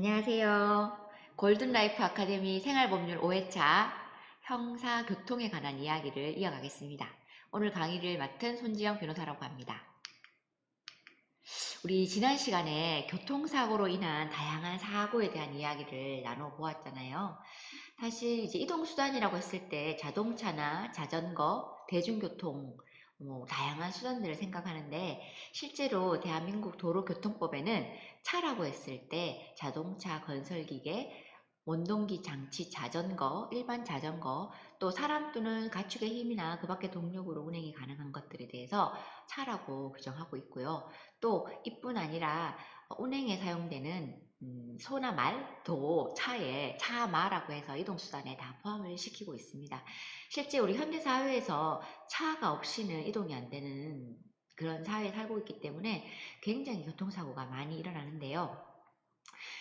안녕하세요. 골든라이프 아카데미 생활법률 5회차 형사교통에 관한 이야기를 이어가겠습니다. 오늘 강의를 맡은 손지영 변호사라고 합니다. 우리 지난 시간에 교통사고로 인한 다양한 사고에 대한 이야기를 나눠보았잖아요. 사실 이제 이동수단이라고 했을 때 자동차나 자전거, 대중교통, 다양한 수단들을 생각하는데 실제로 대한민국 도로교통법에는 차라고 했을 때 자동차, 건설기계, 원동기 장치, 자전거, 일반 자전거, 또 사람 또는 가축의 힘이나 그 밖의 동력으로 운행이 가능한 것들에 대해서 차라고 규정하고 있고요. 또 이뿐 아니라 운행에 사용되는 소나 말도 차에 차마라고 해서 이동수단에 다 포함을 시키고 있습니다. 실제 우리 현대사회에서 차가 없이는 이동이 안 되는 그런 사회에 살고 있기 때문에 굉장히 교통사고가 많이 일어나는데요.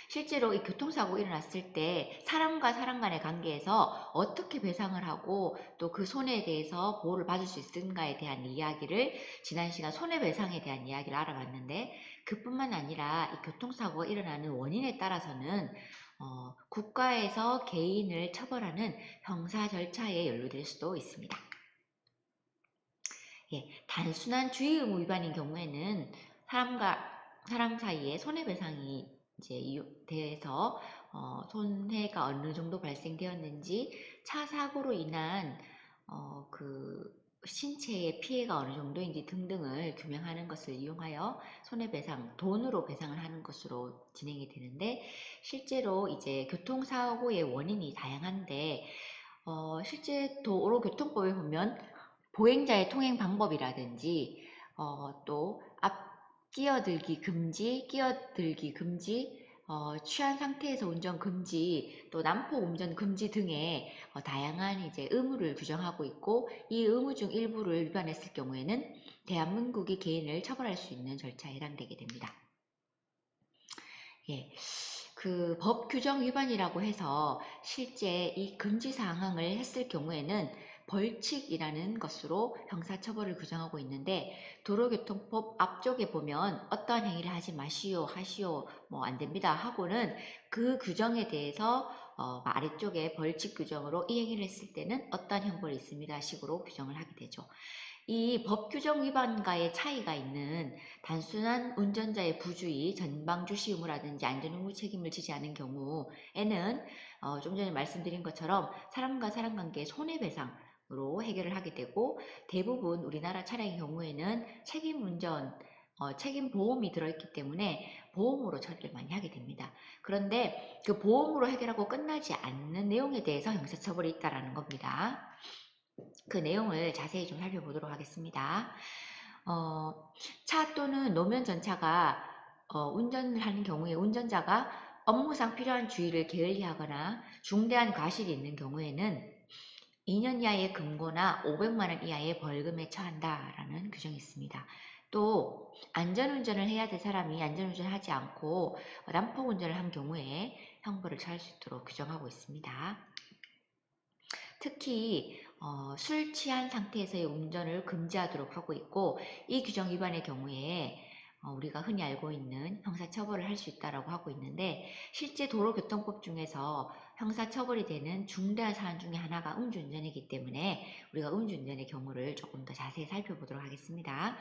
실제로 이 교통사고 일어났을 때 사람과 사람 간의 관계에서 어떻게 배상을 하고 또 그 손해에 대해서 보호를 받을 수 있는가에 대한 이야기를 지난 시간 손해배상에 대한 이야기를 알아봤는데 그뿐만 아니라 이 교통사고가 일어나는 원인에 따라서는 국가에서 개인을 처벌하는 형사 절차에 연루될 수도 있습니다. 예, 단순한 주의 의무 위반인 경우에는 사람과 사람 사이에 손해배상이 이제 대해서 손해가 어느 정도 발생되었는지 차 사고로 인한 그 신체의 피해가 어느 정도인지 등등을 규명하는 것을 이용하여 손해배상, 돈으로 배상을 하는 것으로 진행이 되는데 실제로 이제 교통사고의 원인이 다양한데 실제 도로교통법에 보면 보행자의 통행 방법이라든지 또 끼어들기 금지, 취한 상태에서 운전 금지, 또 난폭 운전 금지 등의 다양한 이제 의무를 규정하고 있고 이 의무 중 일부를 위반했을 경우에는 대한민국이 개인을 처벌할 수 있는 절차에 해당되게 됩니다. 예. 그 법 규정 위반이라고 해서 실제 이 금지 사항을 했을 경우에는 벌칙이라는 것으로 형사처벌을 규정하고 있는데 도로교통법 앞쪽에 보면 어떠한 행위를 하지 마시오 하시오 뭐 안됩니다 하고는 그 규정에 대해서 아래쪽에 벌칙 규정으로 이 행위를 했을 때는 어떠한 형벌이 있습니다 식으로 규정을 하게 되죠. 이 법 규정 위반과의 차이가 있는 단순한 운전자의 부주의, 전방주시 의무라든지 안전의무 책임을 지지 않은 경우에는 좀 전에 말씀드린 것처럼 사람과 사람 관계의 손해배상으로 해결을 하게 되고 대부분 우리나라 차량의 경우에는 책임운전, 책임보험이 들어있기 때문에 보험으로 처리를 많이 하게 됩니다. 그런데 그 보험으로 해결하고 끝나지 않는 내용에 대해서 형사처벌이 있다는 겁니다. 그 내용을 자세히 좀 살펴보도록 하겠습니다. 차 또는 노면 전차가 운전을 하는 경우에 운전자가 업무상 필요한 주의를 게을리하거나 중대한 과실이 있는 경우에는 2년 이하의 금고나 500만 원 이하의 벌금에 처한다라는 규정이 있습니다. 또 안전운전을 해야 될 사람이 안전운전을 하지 않고 난폭 운전을 한 경우에 형벌을 처할 수 있도록 규정하고 있습니다. 특히 술 취한 상태에서의 운전을 금지하도록 하고 있고 이 규정 위반의 경우에 우리가 흔히 알고 있는 형사처벌을 할 수 있다고 하고 있는데 실제 도로교통법 중에서 형사처벌이 되는 중대한 사안 중에 하나가 음주운전이기 때문에 우리가 음주운전의 경우를 조금 더 자세히 살펴보도록 하겠습니다.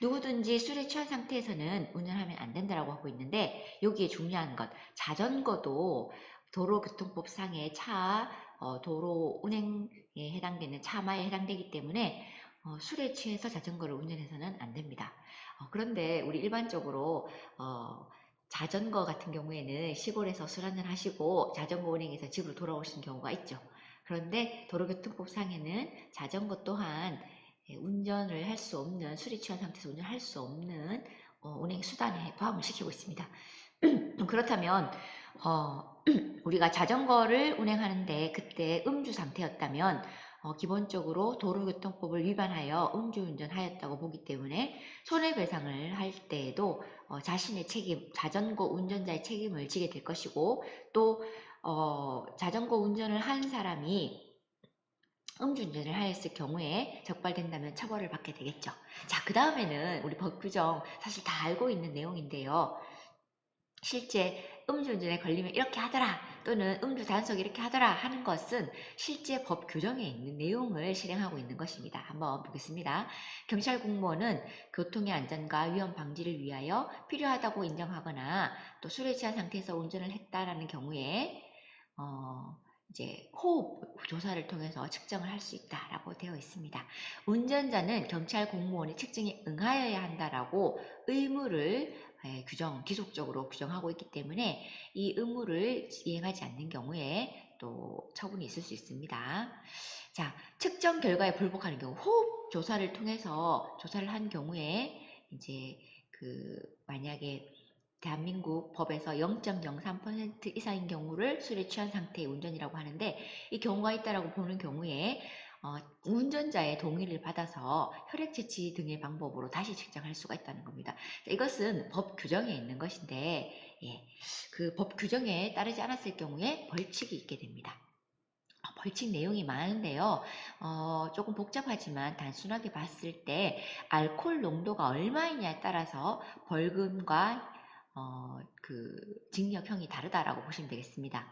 누구든지 술에 취한 상태에서는 운전하면 안 된다고 하고 있는데 여기에 중요한 것 자전거도 도로교통법상의 도로 운행에 해당되는 차마에 해당되기 때문에 술에 취해서 자전거를 운전해서는 안 됩니다. 그런데 우리 일반적으로 자전거 같은 경우에는 시골에서 술 한잔 하시고 자전거 운행해서 집으로 돌아오시는 경우가 있죠. 그런데 도로교통법상에는 자전거 또한 운전을 할 수 없는 술에 취한 상태에서 운전할 수 없는 운행 수단에 포함을 시키고 있습니다. 그렇다면 우리가 자전거를 운행하는데 그때 음주 상태였다면 기본적으로 도로교통법을 위반하여 음주운전하였다고 보기 때문에 손해배상을 할 때에도 자신의 책임, 자전거 운전자의 책임을 지게 될 것이고 또 자전거 운전을 한 사람이 음주운전을 하였을 경우에 적발된다면 처벌을 받게 되겠죠. 자, 그 다음에는 우리 법 규정 사실 다 알고 있는 내용인데요. 실제 음주운전에 걸리면 이렇게 하더라 또는 음주 단속 이렇게 하더라 하는 것은 실제 법 규정에 있는 내용을 실행하고 있는 것입니다. 한번 보겠습니다. 경찰 공무원은 교통의 안전과 위험 방지를 위하여 필요하다고 인정하거나 또 술에 취한 상태에서 운전을 했다라는 경우에 이제 호흡 조사를 통해서 측정을 할 수 있다라고 되어 있습니다. 운전자는 경찰 공무원의 측정에 응하여야 한다라고 의무를 기속적으로 규정하고 있기 때문에 이 의무를 이행하지 않는 경우에 또 처분이 있을 수 있습니다. 자, 측정 결과에 불복하는 경우 호흡 조사를 통해서 조사를 한 경우에 이제 만약에 대한민국 법에서 0.03% 이상인 경우를 술에 취한 상태의 운전이라고 하는데 이 경우가 있다라고 보는 경우에 운전자의 동의를 받아서 혈액 채취 등의 방법으로 다시 측정할 수가 있다는 겁니다. 이것은 법 규정에 있는 것인데 그 법 규정에 따르지 않았을 경우에 벌칙이 있게 됩니다. 벌칙 내용이 많은데요. 조금 복잡하지만 단순하게 봤을 때 알코올 농도가 얼마이냐에 따라서 벌금과 징역형이 다르다라고 보시면 되겠습니다.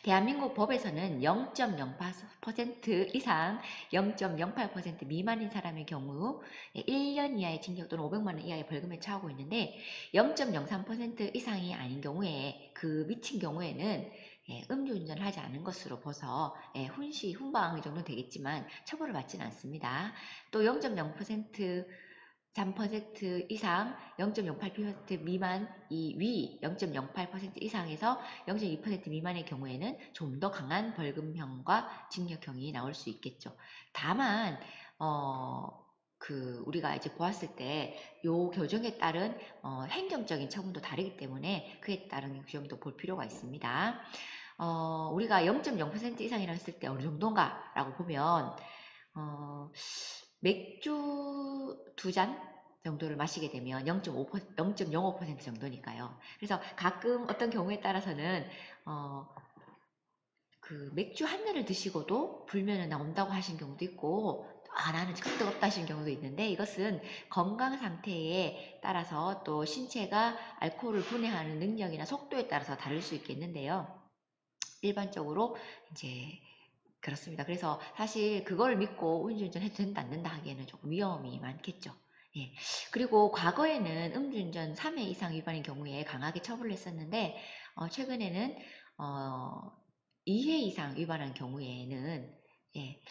대한민국 법에서는 0.08% 이상 0.08% 미만인 사람의 경우 1년 이하의 징역 또는 500만 원 이하의 벌금에 처하고 있는데 0.03% 이상이 아닌 경우에 그 미친 경우에는 음주운전을 하지 않은 것으로 봐서 훈시, 훈방 정도 되겠지만 처벌을 받지는 않습니다. 또 0.0% 3% 이상 0.08% 미만 위 0.08% 이상에서 0.2% 미만의 경우에는 좀 더 강한 벌금형과 징역형이 나올 수 있겠죠. 다만 우리가 이제 보았을 때 요 교정에 따른 행정적인 처분도 다르기 때문에 그에 따른 규정도 볼 필요가 있습니다. 우리가 0.0% 이상이라고 했을 때 어느 정도인가 라고 보면 맥주 2잔 정도를 마시게 되면 0.05% 정도니까요. 그래서 가끔 어떤 경우에 따라서는 맥주 한 잔을 드시고도 불면은 나온다고 하신 경우도 있고 나는 끄떡 없다 하시는 경우도 있는데 이것은 건강 상태에 따라서 또 신체가 알코올을 분해하는 능력이나 속도에 따라서 다를 수 있겠는데요. 일반적으로 이제 그렇습니다. 그래서 사실 그걸 믿고 음주운전 해도 된다 안 된다 하기에는 조금 위험이 많겠죠. 예. 그리고 과거에는 음주운전 3회 이상 위반인 경우에 강하게 처벌을 했었는데 최근에는 2회 이상 위반한 경우에는 예,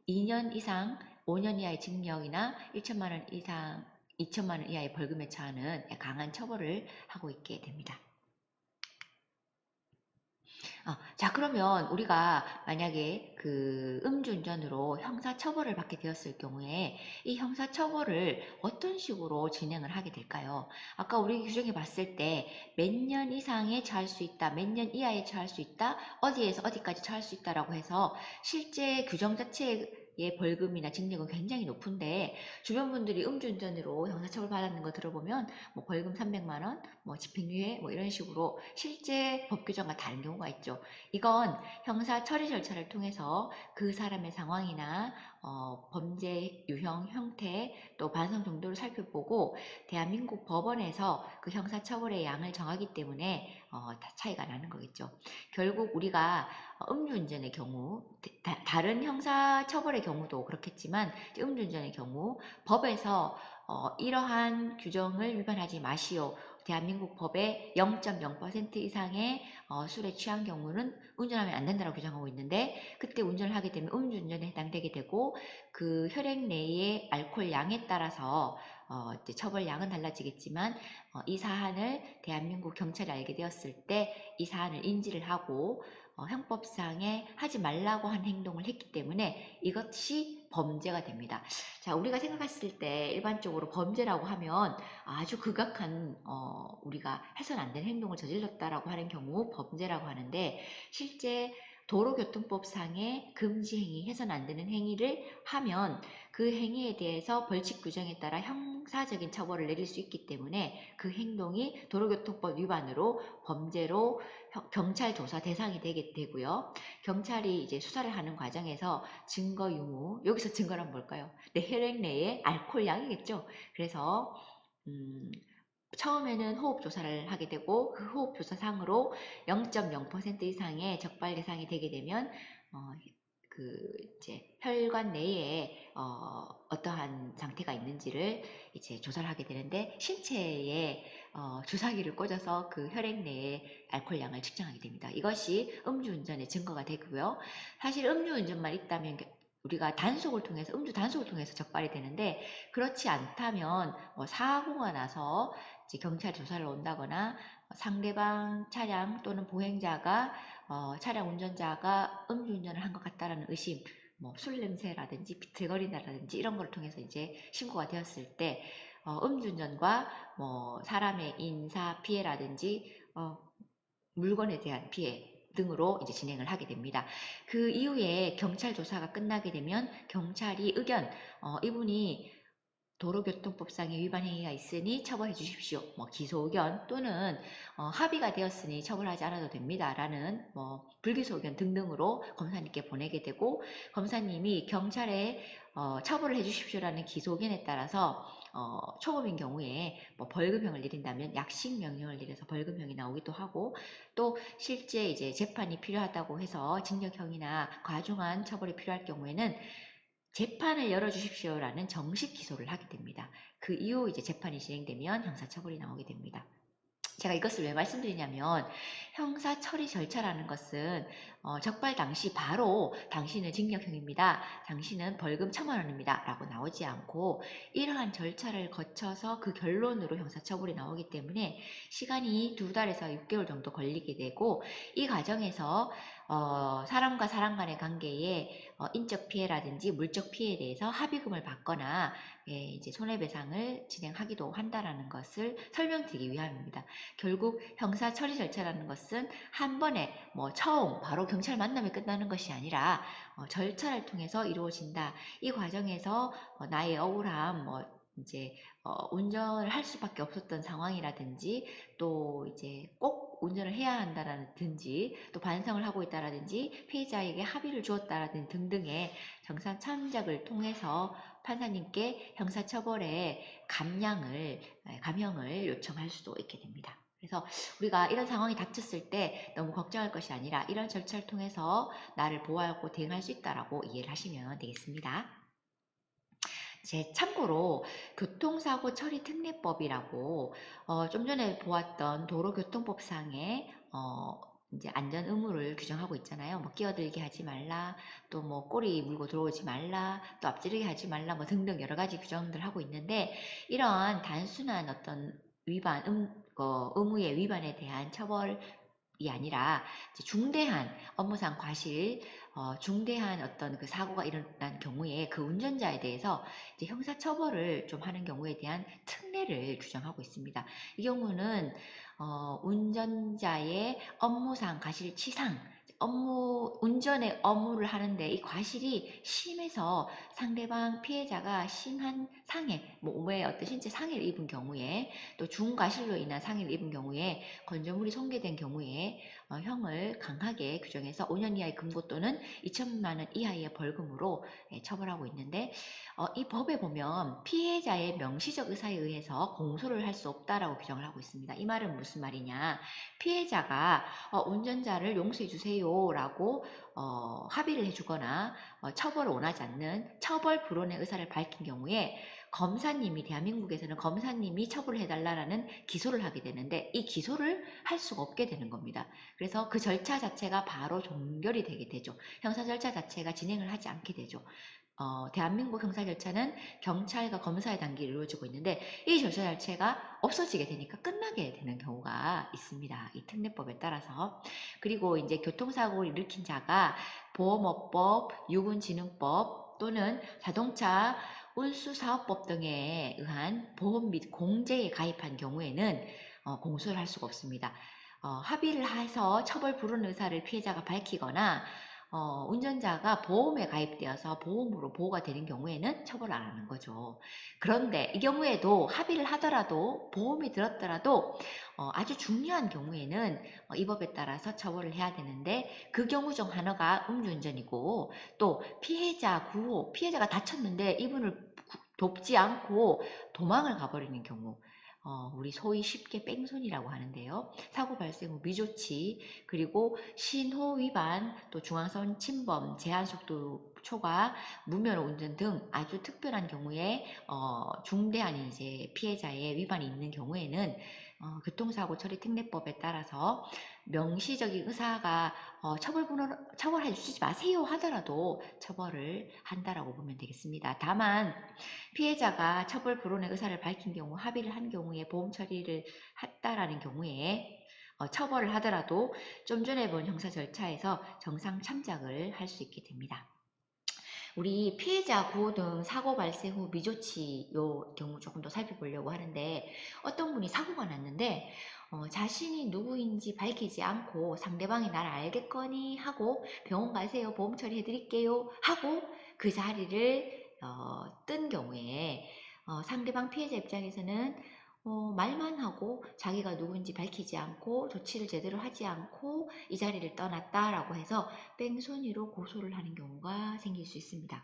2년 이상 5년 이하의 징역이나 1천만 원 이상 2천만 원 이하의 벌금에 처하는 강한 처벌을 하고 있게 됩니다. 자, 그러면 우리가 만약에 음주운전으로 형사처벌을 받게 되었을 경우에 이 형사처벌을 어떤 식으로 진행을 하게 될까요? 아까 우리 규정에 봤을 때 몇 년 이상에 처할 수 있다, 몇 년 이하에 처할 수 있다, 어디에서 어디까지 처할 수 있다라고 해서 실제 규정 자체의 벌금이나 징역은 굉장히 높은데 주변 분들이 음주운전으로 형사처벌 받았는 거 들어보면 뭐 벌금 300만 원, 뭐 집행유예 뭐 이런 식으로 실제 법 규정과 다른 경우가 있죠. 이건 형사 처리 절차를 통해서 그 사람의 상황이나 범죄 유형, 형태, 또 반성 정도를 살펴보고 대한민국 법원에서 그 형사 처벌의 양을 정하기 때문에 다 차이가 나는 거겠죠. 결국 우리가 음주운전의 경우, 다른 형사 처벌의 경우도 그렇겠지만 음주운전의 경우 법에서 이러한 규정을 위반하지 마시오. 대한민국 법의 0.0% 이상의 술에 취한 경우는 운전하면 안 된다고 규정하고 있는데 그때 운전을 하게 되면 음주운전에 해당되게 되고 그 혈액 내의 알코올 양에 따라서 이제 처벌 양은 달라지겠지만 이 사안을 대한민국 경찰이 알게 되었을 때 이 사안을 인지를 하고 형법상에 하지 말라고 한 행동을 했기 때문에 이것이 범죄가 됩니다. 자, 우리가 생각했을 때 일반적으로 범죄라고 하면 아주 극악한 우리가 해서는 안 되는 행동을 저질렀다라고 하는 경우 범죄라고 하는데 실제 도로교통법상의 금지 행위, 해서는 안 되는 행위를 하면 그 행위에 대해서 벌칙 규정에 따라 형사적인 처벌을 내릴 수 있기 때문에 그 행동이 도로교통법 위반으로 범죄로 경찰 조사 대상이 되게 되고요. 경찰이 이제 수사를 하는 과정에서 증거 유무, 여기서 증거란 뭘까요? 내 혈액 내에 알코올 양이겠죠. 그래서 처음에는 호흡 조사를 하게 되고 그 호흡 조사상으로 0.0% 이상의 적발 대상이 되게 되면 이제 혈관 내에 어떠한 상태가 있는지를 이제 조사를 하게 되는데 신체에 주사기를 꽂아서 그 혈액 내에 알코올량을 측정하게 됩니다. 이것이 음주운전의 증거가 되고요. 사실 음주운전만 있다면 우리가 단속을 통해서 음주 단속을 통해서 적발이 되는데 그렇지 않다면 사고가 나서 이제 경찰 조사를 온다거나 상대방 차량 또는 보행자가 차량 운전자가 음주운전을 한 것 같다라는 의심, 술 냄새라든지 비틀거린다라든지 이런 걸 통해서 이제 신고가 되었을 때 음주운전과 사람의 인사 피해라든지 물건에 대한 피해 등으로 이제 진행을 하게 됩니다. 그 이후에 경찰 조사가 끝나게 되면 경찰이 이분이 도로교통법상의 위반 행위가 있으니 처벌해 주십시오. 기소 의견 또는 합의가 되었으니 처벌하지 않아도 됩니다라는 불기소 의견 등등으로 검사님께 보내게 되고 검사님이 경찰에 처벌을 해 주십시오라는 기소 의견에 따라서 초범인 경우에 벌금형을 내린다면 약식 명령을 내려서 벌금형이 나오기도 하고 또 실제 이제 재판이 필요하다고 해서 징역형이나 과중한 처벌이 필요할 경우에는 재판을 열어주십시오라는 정식 기소를 하게 됩니다. 그 이후 이제 재판이 진행되면 형사처벌이 나오게 됩니다. 제가 이것을 왜 말씀드리냐면 형사 처리 절차라는 것은 적발 당시 바로 당신은 징역형입니다. 당신은 벌금 1,000만 원입니다. 라고 나오지 않고 이러한 절차를 거쳐서 그 결론으로 형사처벌이 나오기 때문에 시간이 2달에서 6개월 정도 걸리게 되고 이 과정에서 사람과 사람 간의 관계에 인적 피해라든지 물적 피해에 대해서 합의금을 받거나 이제 손해배상을 진행하기도 한다라는 것을 설명드리기 위함입니다. 결국 형사 처리 절차라는 것은 한 번에 처음 바로 경찰 만나면 끝나는 것이 아니라 절차를 통해서 이루어진다. 이 과정에서 나의 억울함, 이제 운전을 할 수밖에 없었던 상황이라든지 또 이제 꼭 운전을 해야 한다라든지 또 반성을 하고 있다라든지 피해자에게 합의를 주었다라든지 등등의 정상 참작을 통해서 판사님께 형사처벌의 감형을 요청할 수도 있게 됩니다. 그래서 우리가 이런 상황이 닥쳤을 때 너무 걱정할 것이 아니라 이런 절차를 통해서 나를 보호하고 대응할 수 있다라고 이해를 하시면 되겠습니다. 참고로 교통사고 처리 특례법이라고 좀 전에 보았던 도로교통법상에 이제 안전 의무를 규정하고 있잖아요. 끼어들게 하지 말라, 또 꼬리 물고 들어오지 말라, 또 앞지르게 하지 말라, 등등 여러 가지 규정들 하고 있는데 이런 단순한 어떤 위반, 의무의 위반에 대한 처벌이 아니라 중대한 업무상 과실, 중대한 어떤 그 사고가 일어난 경우에 그 운전자에 대해서 이제 형사처벌을 좀 하는 경우에 대한 특례를 규정하고 있습니다. 이 경우는 운전자의 업무상 과실치상, 운전의 업무를 하는데 이 과실이 심해서 상대방 피해자가 심한 상해, 몸에 어떤 신체 상해를 입은 경우에 또 중과실로 인한 상해를 입은 경우에 건조물이 손괴된 경우에 형을 강하게 규정해서 5년 이하의 금고 또는 2천만 원 이하의 벌금으로 처벌하고 있는데 이 법에 보면 피해자의 명시적 의사에 의해서 공소를 할 수 없다라고 규정을 하고 있습니다. 이 말은 무슨 말이냐? 피해자가 운전자를 용서해 주세요 라고 합의를 해주거나 처벌을 원하지 않는 처벌 불원의 의사를 밝힌 경우에 검사님이 대한민국에서는 검사님이 처벌을 해달라는 기소를 하게 되는데 이 기소를 할 수가 없게 되는 겁니다. 그래서 그 절차 자체가 바로 종결이 되게 되죠. 형사 절차 자체가 진행을 하지 않게 되죠. 대한민국 형사 절차는 경찰과 검사의 단계로 이루어지고 있는데 이 절차 자체가 없어지게 되니까 끝나게 되는 경우가 있습니다. 이 특례법에 따라서. 그리고 이제 교통사고를 일으킨 자가 보험업법, 유군진흥법 또는 자동차 운수사업법 등에 의한 보험 및 공제에 가입한 경우에는 공소를 할 수가 없습니다. 합의를 해서 처벌 불원 의사를 피해자가 밝히거나 운전자가 보험에 가입되어서 보험으로 보호가 되는 경우에는 처벌 안 하는 거죠. 그런데 이 경우에도 합의를 하더라도 보험이 들었더라도 아주 중요한 경우에는 이 법에 따라서 처벌을 해야 되는데 그 경우 중 하나가 음주운전이고 또 피해자 구호, 피해자가 다쳤는데 이분을 돕지 않고 도망을 가버리는 경우 우리 소위 쉽게 뺑소니라고 하는데요. 사고 발생 후 미조치, 그리고 신호 위반, 또 중앙선 침범, 제한속도 초과, 무면 운전 등 아주 특별한 경우에 중대한 이제 피해자의 위반이 있는 경우에는 교통사고 처리 특례법에 따라서 명시적인 의사가 처벌해 주시지 마세요 하더라도 처벌을 한다라고 보면 되겠습니다. 다만 피해자가 처벌 불원의 의사를 밝힌 경우, 합의를 한 경우에 보험 처리를 했다라는 경우에 처벌을 하더라도 좀 전에 본 형사 절차에서 정상 참작을 할 수 있게 됩니다. 우리 피해자 구호 등 사고 발생 후 미조치 요 경우 조금 더 살펴보려고 하는데, 어떤 분이 사고가 났는데 자신이 누구인지 밝히지 않고 상대방이 나를 알겠거니 하고 병원 가세요, 보험 처리해 드릴게요 하고 그 자리를 뜬 경우에 상대방 피해자 입장에서는 말만 하고 자기가 누군지 밝히지 않고 조치를 제대로 하지 않고 이 자리를 떠났다라고 해서 뺑소니로 고소를 하는 경우가 생길 수 있습니다.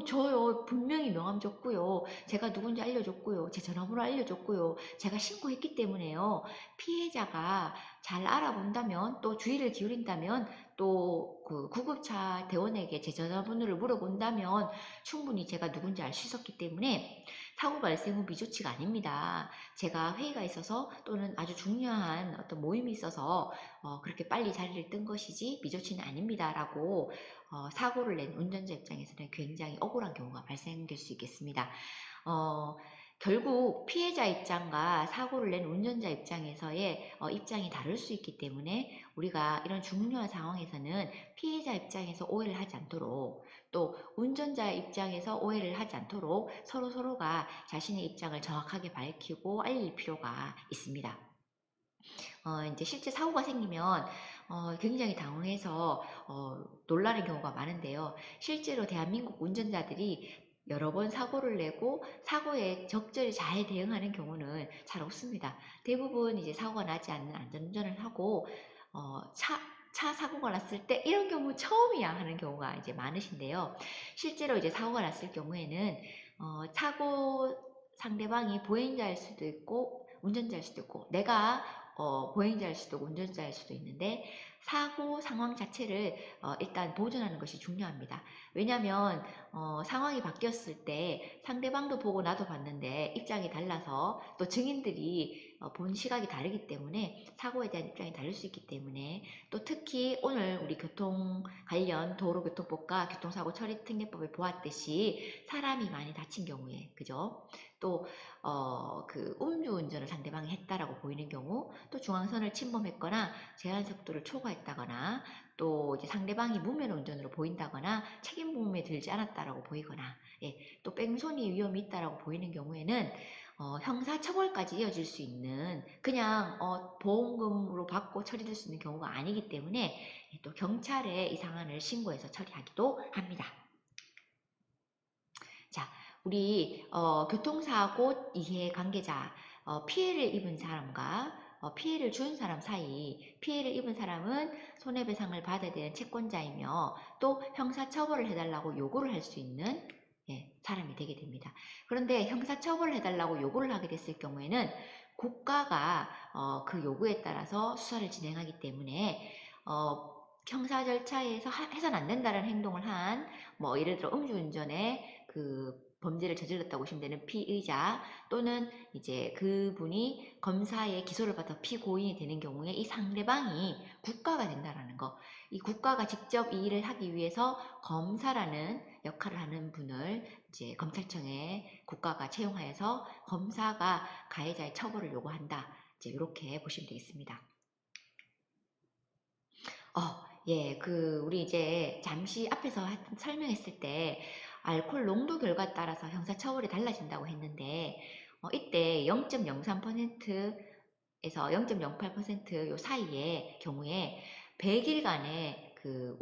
저요. 분명히 명함 줬고요. 제가 누군지 알려줬고요. 제 전화번호 알려줬고요. 제가 신고했기 때문에요. 피해자가 잘 알아본다면, 또 주의를 기울인다면, 또 그 구급차 대원에게 제 전화번호를 물어본다면 충분히 제가 누군지 알 수 있었기 때문에 사고 발생 후 미조치가 아닙니다. 제가 회의가 있어서 또는 아주 중요한 어떤 모임이 있어서 그렇게 빨리 자리를 뜬 것이지 미조치는 아닙니다라고 사고를 낸 운전자 입장에서는 굉장히 억울한 경우가 발생될 수 있겠습니다. 결국 피해자 입장과 사고를 낸 운전자 입장에서의 입장이 다를 수 있기 때문에 우리가 이런 중요한 상황에서는 피해자 입장에서 오해를 하지 않도록, 또 운전자 입장에서 오해를 하지 않도록 서로가 자신의 입장을 정확하게 밝히고 알릴 필요가 있습니다. 이제 실제 사고가 생기면 굉장히 당황해서 놀라는 경우가 많은데요. 실제로 대한민국 운전자들이 여러 번 사고를 내고 사고에 적절히 잘 대응하는 경우는 잘 없습니다. 대부분 이제 사고가 나지 않는 안전운전을 하고 차 사고가 났을 때 이런 경우 처음이야 하는 경우가 이제 많으신데요. 실제로 이제 사고가 났을 경우에는 사고 상대방이 보행자일 수도 있고 운전자일 수도 있고, 내가 보행자일 수도 있고 운전자일 수도 있는데 사고 상황 자체를 일단 보존하는 것이 중요합니다. 왜냐하면 상황이 바뀌었을 때 상대방도 보고 나도 봤는데 입장이 달라서, 또 증인들이 본 시각이 다르기 때문에 사고에 대한 입장이 다를 수 있기 때문에, 또 특히 오늘 우리 교통 관련 도로교통법과 교통사고 처리 특례법을 보았듯이 사람이 많이 다친 경우에, 그죠? 또 그 음주운전을 상대방이 했다라고 보이는 경우, 또 중앙선을 침범했거나 제한 속도를 초과했다거나, 또 이제 상대방이 무면 운전으로 보인다거나 책임 부음에 들지 않았다라고 보이거나, 또 뺑소니 위험이 있다라고 보이는 경우에는 형사처벌까지 이어질 수 있는, 그냥 보험금으로 받고 처리될 수 있는 경우가 아니기 때문에 또 경찰에 이 상황을 신고해서 처리하기도 합니다. 자, 우리 교통사고 이해 관계자, 피해를 입은 사람과 피해를 준 사람 사이, 피해를 입은 사람은 손해배상을 받아야 되는 채권자이며 또 형사처벌을 해달라고 요구를 할 수 있는 사람이 되게 됩니다. 그런데 형사처벌을 해달라고 요구를 하게 됐을 경우에는 국가가 그 요구에 따라서 수사를 진행하기 때문에 형사 절차에서 해서는 안 된다는 행동을 한, 뭐 예를 들어 음주운전에 그 범죄를 저질렀다고 보시면 되는 피의자, 또는 이제 그분이 검사의 기소를 받아 피고인이 되는 경우에 이 상대방이 국가가 된다라는 거, 이 국가가 직접 이 일을 하기 위해서 검사라는 역할을 하는 분을 이제 검찰청에 국가가 채용하여서 검사가 가해자의 처벌을 요구한다. 이제 이렇게 보시면 되겠습니다. 우리 이제 잠시 앞에서 설명했을 때 알코올 농도 결과에 따라서 형사처벌이 달라진다고 했는데, 이때 0.03%에서 0.08%요 사이의 경우에 100일간의 그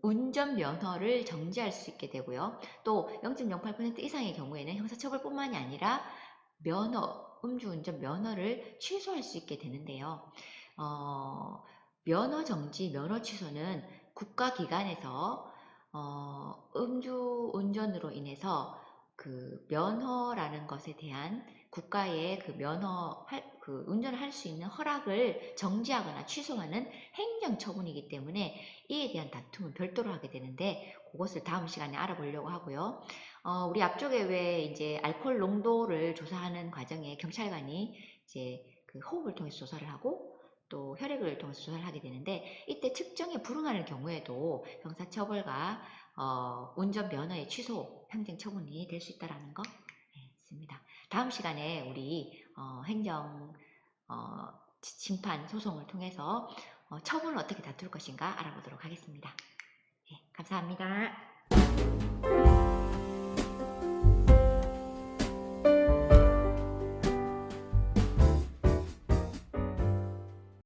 운전면허를 정지할 수 있게 되고요. 또 0.08% 이상의 경우에는 형사처벌뿐만이 아니라 음주운전 면허를 취소할 수 있게 되는데요. 면허 정지, 면허 취소는 국가기관에서 음주운전으로 인해서 그 면허라는 것에 대한 국가의 그 운전을 할 수 있는 허락을 정지하거나 취소하는 행정 처분이기 때문에 이에 대한 다툼은 별도로 하게 되는데 그것을 다음 시간에 알아보려고 하고요. 우리 앞쪽에 왜 이제 알코올 농도를 조사하는 과정에 경찰관이 이제 그 호흡을 통해서 조사를 하고 또 혈액을 통해서 조사를 하게 되는데 이때 측정에 불응하는 경우에도 형사처벌과 운전 면허의 취소, 행정 처분이 될 수 있다는 거 있습니다. 다음 시간에 우리 행정 심판 소송을 통해서 처분을 어떻게 다툴 것인가 알아보도록 하겠습니다. 감사합니다.